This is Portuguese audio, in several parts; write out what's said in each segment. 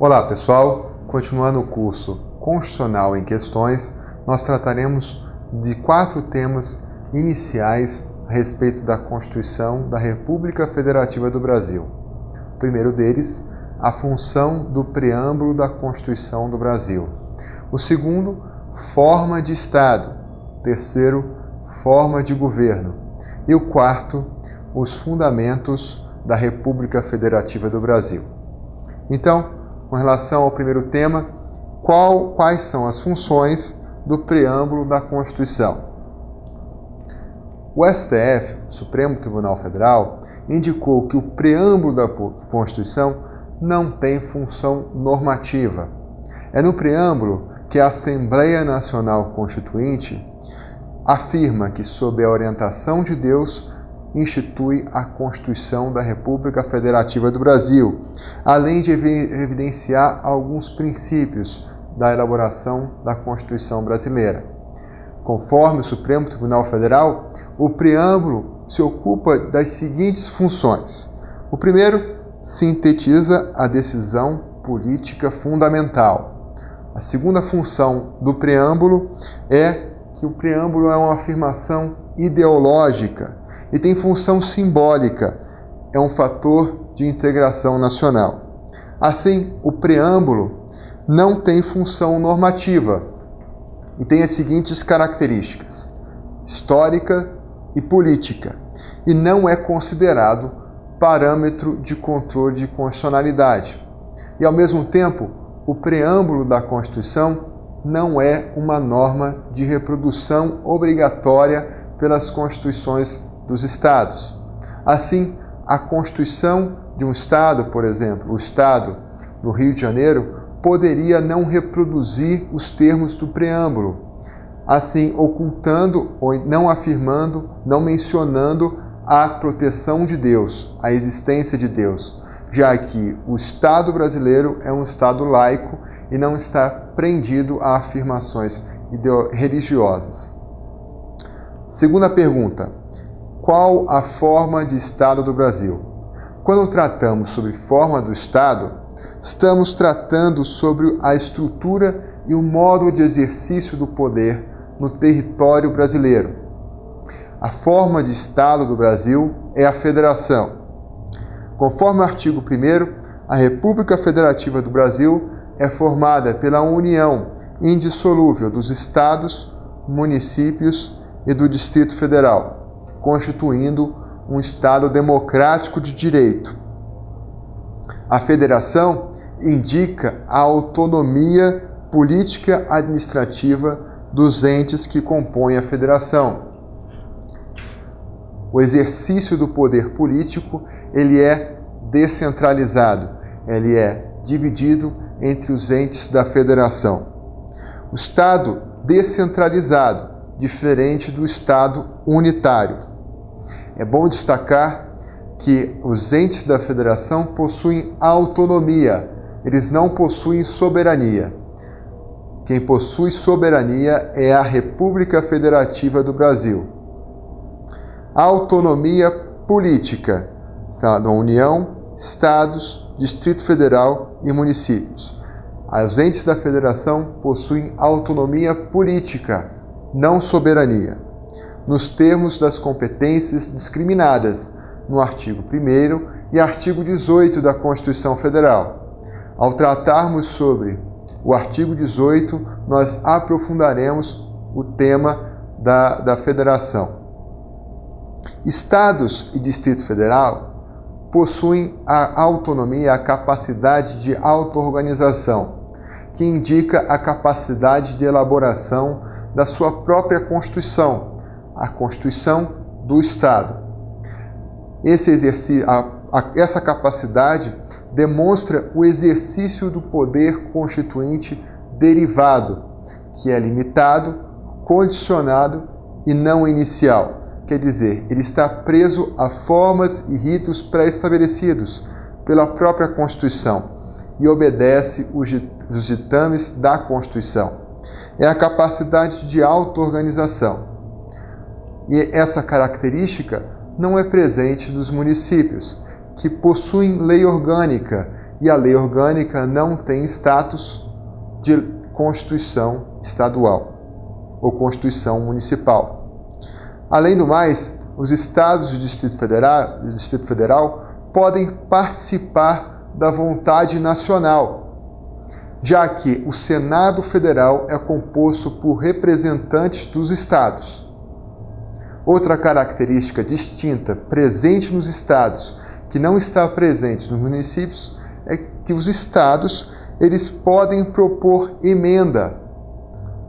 Olá pessoal, continuando o curso Constitucional em Questões, nós trataremos de 4 temas iniciais a respeito da Constituição da República Federativa do Brasil. O primeiro deles, a função do preâmbulo da Constituição do Brasil. O segundo, forma de Estado. O terceiro, forma de governo. E o quarto, os fundamentos da República Federativa do Brasil. Então, com relação ao primeiro tema, quais são as funções do preâmbulo da Constituição? O STF, Supremo Tribunal Federal, indicou que o preâmbulo da Constituição não tem função normativa. É no preâmbulo que a Assembleia Nacional Constituinte afirma que, sob a orientação de Deus, institui a Constituição da República Federativa do Brasil, além de evidenciar alguns princípios da elaboração da Constituição brasileira. Conforme o Supremo Tribunal Federal, o preâmbulo se ocupa das seguintes funções. O primeiro, sintetiza a decisão política fundamental. A segunda função do preâmbulo é que o preâmbulo é uma afirmação ideológica e tem função simbólica, é um fator de integração nacional. Assim, o preâmbulo não tem função normativa e tem as seguintes características: histórica e política, e não é considerado parâmetro de controle de constitucionalidade. E, ao mesmo tempo, o preâmbulo da Constituição não é uma norma de reprodução obrigatória pelas constituições dos estados. Assim, a Constituição de um estado, por exemplo, o estado do Rio de Janeiro, poderia não reproduzir os termos do preâmbulo, assim ocultando ou não afirmando, não mencionando a proteção de Deus, a existência de Deus, já que o Estado brasileiro é um Estado laico e não está prendido a afirmações religiosas. Segunda pergunta: qual a forma de Estado do Brasil? Quando tratamos sobre forma do Estado, estamos tratando sobre a estrutura e o modo de exercício do poder no território brasileiro. A forma de Estado do Brasil é a federação. Conforme o artigo 1º, a República Federativa do Brasil é formada pela união indissolúvel dos estados, municípios e do Distrito Federal, constituindo um Estado democrático de direito. A federação indica a autonomia política administrativa dos entes que compõem a federação. O exercício do poder político, ele é descentralizado, ele é dividido entre os entes da federação. O Estado descentralizado, diferente do Estado unitário. É bom destacar que os entes da federação possuem autonomia, eles não possuem soberania. Quem possui soberania é a República Federativa do Brasil. A autonomia política da União, Estados, Distrito Federal e municípios. Os entes da federação possuem autonomia política, não soberania, nos termos das competências discriminadas no artigo 1º e artigo 18 da Constituição Federal. Ao tratarmos sobre o artigo 18, nós aprofundaremos o tema da federação. Estados e Distrito Federal possuem a autonomia, a capacidade de auto-organização, que indica a capacidade de elaboração da sua própria Constituição, a Constituição do Estado. Essa capacidade demonstra o exercício do poder constituinte derivado, que é limitado, condicionado e não inicial. Quer dizer, ele está preso a formas e ritos pré-estabelecidos pela própria Constituição e obedece os ditames da Constituição. É a capacidade de auto-organização. E essa característica não é presente nos municípios, que possuem lei orgânica e a lei orgânica não tem status de Constituição estadual ou Constituição municipal. Além do mais, os estados do Distrito Federal podem participar da vontade nacional, já que o Senado Federal é composto por representantes dos estados. Outra característica distinta presente nos estados, que não está presente nos municípios, é que os estados eles podem propor emenda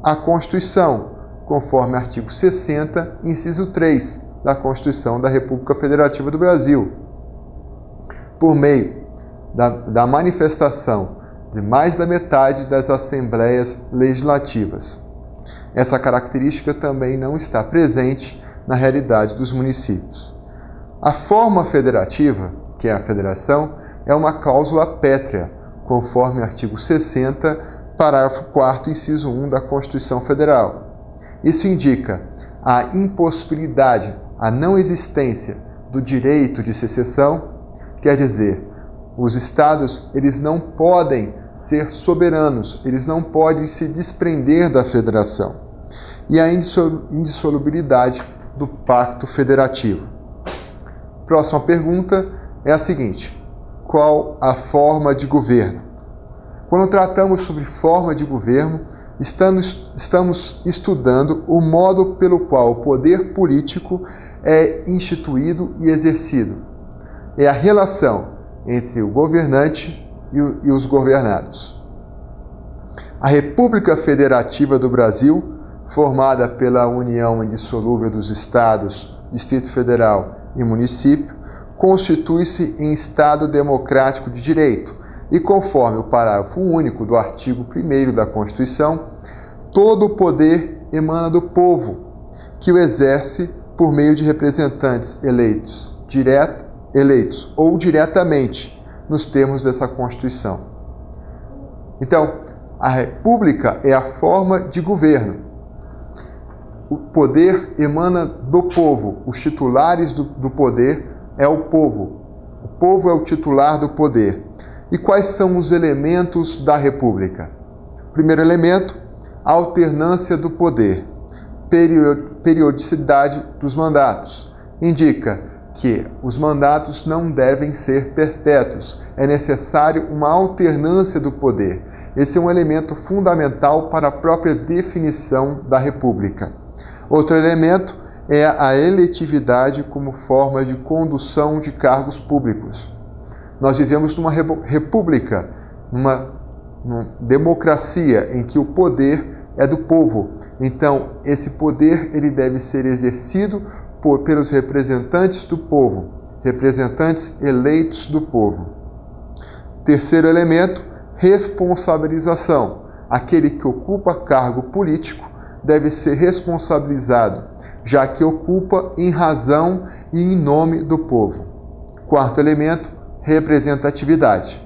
à Constituição, conforme artigo 60, inciso 3 da Constituição da República Federativa do Brasil, por meio da manifestação de mais da metade das assembleias legislativas. Essa característica também não está presente na realidade dos municípios. A forma federativa, que é a federação, é uma cláusula pétrea, conforme artigo 60, parágrafo 4º, inciso 1 da Constituição Federal. Isso indica a impossibilidade, a não existência do direito de secessão, quer dizer, os estados eles não podem ser soberanos, eles não podem se desprender da federação. E a indissolubilidade do Pacto Federativo. Próxima pergunta é a seguinte: qual a forma de governo? Quando tratamos sobre forma de governo, estamos estudando o modo pelo qual o poder político é instituído e exercido. É a relação entre o governante e os governados. A República Federativa do Brasil, formada pela união indissolúvel dos estados, Distrito Federal e município, constitui-se em Estado democrático de direito e, conforme o parágrafo único do artigo 1º da Constituição, todo o poder emana do povo, que o exerce por meio de representantes eleitos ou diretamente, nos termos dessa Constituição. Então, a República é a forma de governo. O poder emana do povo. Os titulares do poder é o povo. O povo é o titular do poder. E quais são os elementos da República? Primeiro elemento, a alternância do poder. Periodicidade dos mandatos. Indica que os mandatos não devem ser perpétuos. É necessário uma alternância do poder. Esse é um elemento fundamental para a própria definição da República. Outro elemento é a eletividade como forma de condução de cargos públicos. Nós vivemos numa república, numa democracia em que o poder é do povo. Então, esse poder ele deve ser exercido pelos representantes do povo, representantes eleitos do povo. Terceiro elemento, responsabilização. Aquele que ocupa cargo político deve ser responsabilizado, já que ocupa em razão e em nome do povo. Quarto elemento, representatividade.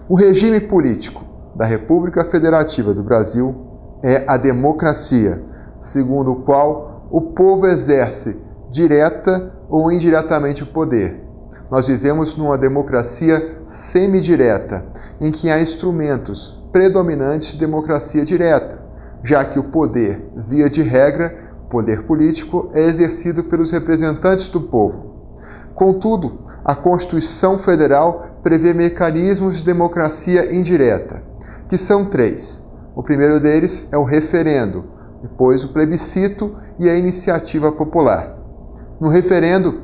O regime político da República Federativa do Brasil é a democracia, segundo o qual o povo exerce direta ou indiretamente o poder. Nós vivemos numa democracia semidireta, em que há instrumentos predominantes de democracia direta, já que o poder, via de regra, poder político, é exercido pelos representantes do povo. Contudo, a Constituição Federal prevê mecanismos de democracia indireta, que são 3. O primeiro deles é o referendo, depois o plebiscito e a iniciativa popular. No referendo,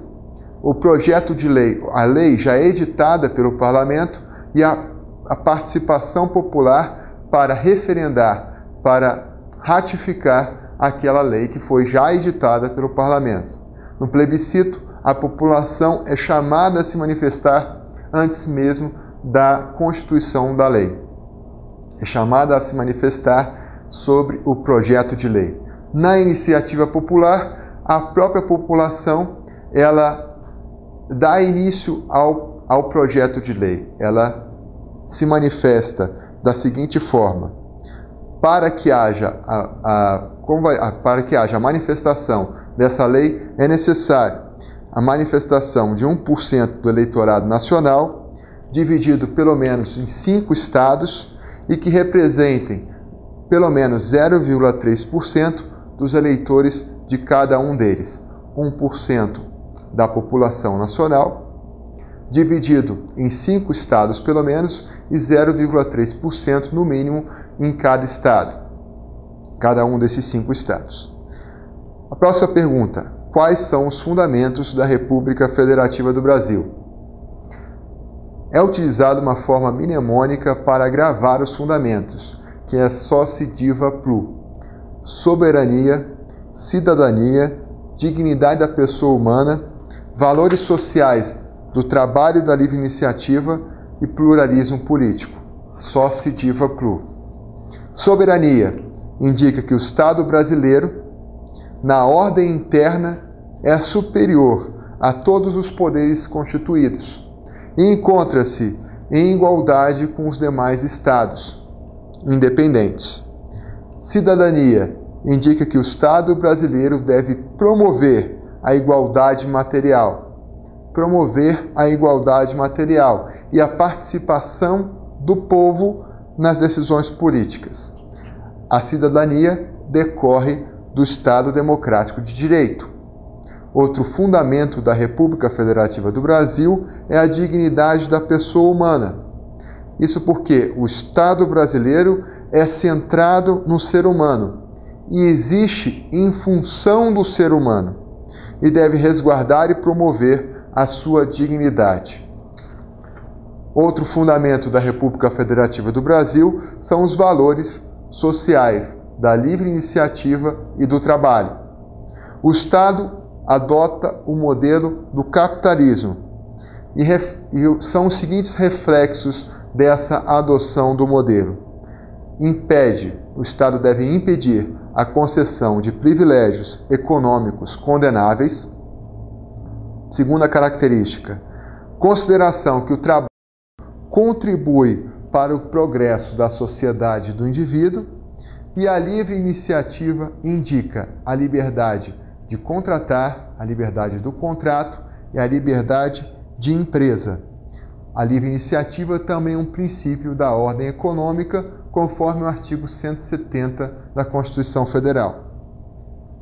o projeto de lei, a lei já é editada pelo Parlamento e a participação popular para referendar, para ratificar aquela lei que foi já editada pelo Parlamento. No plebiscito, a população é chamada a se manifestar antes mesmo da constituição da lei. É chamada a se manifestar sobre o projeto de lei. Na iniciativa popular, a própria população ela dá início ao projeto de lei. Ela se manifesta da seguinte forma: para que haja a manifestação dessa lei, é necessário a manifestação de 1% do eleitorado nacional dividido pelo menos em 5 estados e que representem pelo menos 0,3% dos eleitores de cada um deles, 1% da população nacional, dividido em 5 estados pelo menos e 0,3% no mínimo em cada estado, cada um desses 5 estados. A próxima pergunta: quais são os fundamentos da República Federativa do Brasil? É utilizada uma forma mnemônica para gravar os fundamentos, que é Sociediva Plu: soberania, cidadania, dignidade da pessoa humana, valores sociais do trabalho e da livre iniciativa e pluralismo político. Sociediva Plu. Soberania indica que o Estado brasileiro, na ordem interna, é superior a todos os poderes constituídos e encontra-se em igualdade com os demais estados independentes. Cidadania indica que o Estado brasileiro deve promover a igualdade material, e a participação do povo nas decisões políticas. A cidadania decorre do Estado Democrático de Direito. Outro fundamento da República Federativa do Brasil é a dignidade da pessoa humana. Isso porque o Estado brasileiro é centrado no ser humano e existe em função do ser humano e deve resguardar e promover a sua dignidade. Outro fundamento da República Federativa do Brasil são os valores sociais da livre iniciativa e do trabalho. O Estado adota o modelo do capitalismo e são os seguintes reflexos dessa adoção do modelo. O Estado deve impedir a concessão de privilégios econômicos condenáveis. Segunda característica: consideração que o trabalho contribui para o progresso da sociedade e do indivíduo, e a livre iniciativa indica a liberdade de contratar, a liberdade do contrato e a liberdade de empresa. A livre iniciativa também é um princípio da ordem econômica, conforme o artigo 170 da Constituição Federal.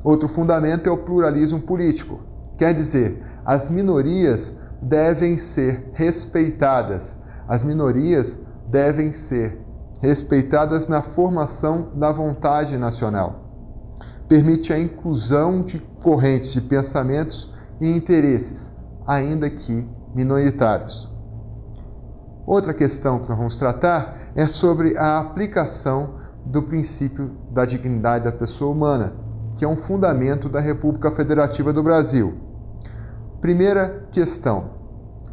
Outro fundamento é o pluralismo político, quer dizer, as minorias devem ser respeitadas. As minorias devem ser respeitadas na formação da vontade nacional. Permite a inclusão de correntes de pensamentos e interesses, ainda que minoritários. Outra questão que nós vamos tratar é sobre a aplicação do princípio da dignidade da pessoa humana, que é um fundamento da República Federativa do Brasil. Primeira questão,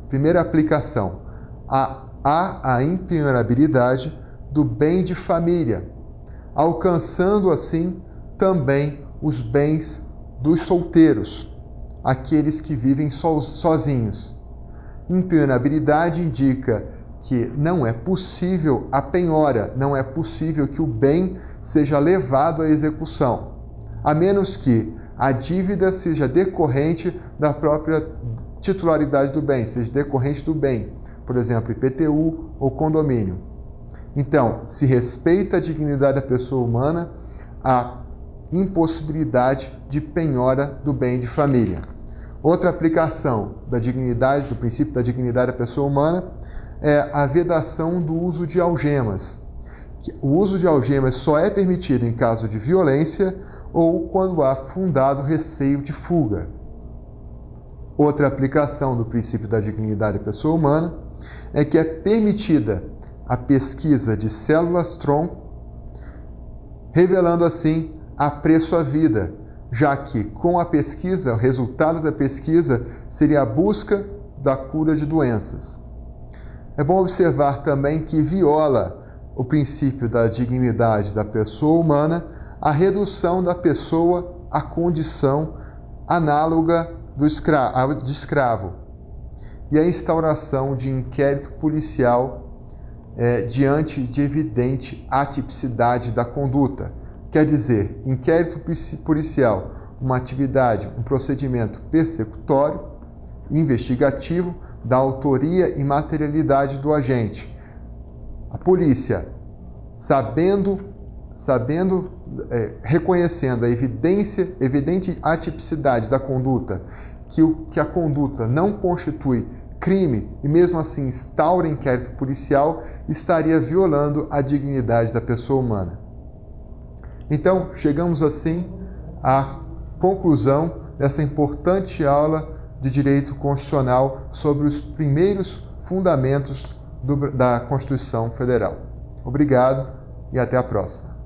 primeira aplicação: há a impenhorabilidade do bem de família, alcançando assim também os bens dos solteiros, aqueles que vivem sozinhos. Impenhorabilidade indica que não é possível a penhora, não é possível que o bem seja levado à execução, a menos que a dívida seja decorrente da própria titularidade do bem, seja decorrente do bem, por exemplo, IPTU ou condomínio. Então, se respeita a dignidade da pessoa humana, a impossibilidade de penhora do bem de família. Outra aplicação da dignidade, do princípio da dignidade da pessoa humana, é a vedação do uso de algemas. O uso de algemas só é permitido em caso de violência ou quando há fundado receio de fuga. Outra aplicação do princípio da dignidade da pessoa humana é que é permitida a pesquisa de células-tronco, revelando assim apreço à vida, já que com a pesquisa, o resultado da pesquisa seria a busca da cura de doenças. É bom observar também que viola o princípio da dignidade da pessoa humana a redução da pessoa à condição análoga de escravo e a instauração de inquérito policial diante de evidente atipicidade da conduta. Quer dizer, inquérito policial, uma atividade, um procedimento persecutório, investigativo, da autoria e materialidade do agente. A polícia, reconhecendo a evidente atipicidade da conduta, que a conduta não constitui crime e mesmo assim instaura inquérito policial, estaria violando a dignidade da pessoa humana. Então, chegamos assim à conclusão dessa importante aula de direito constitucional sobre os primeiros fundamentos da Constituição Federal. Obrigado e até a próxima.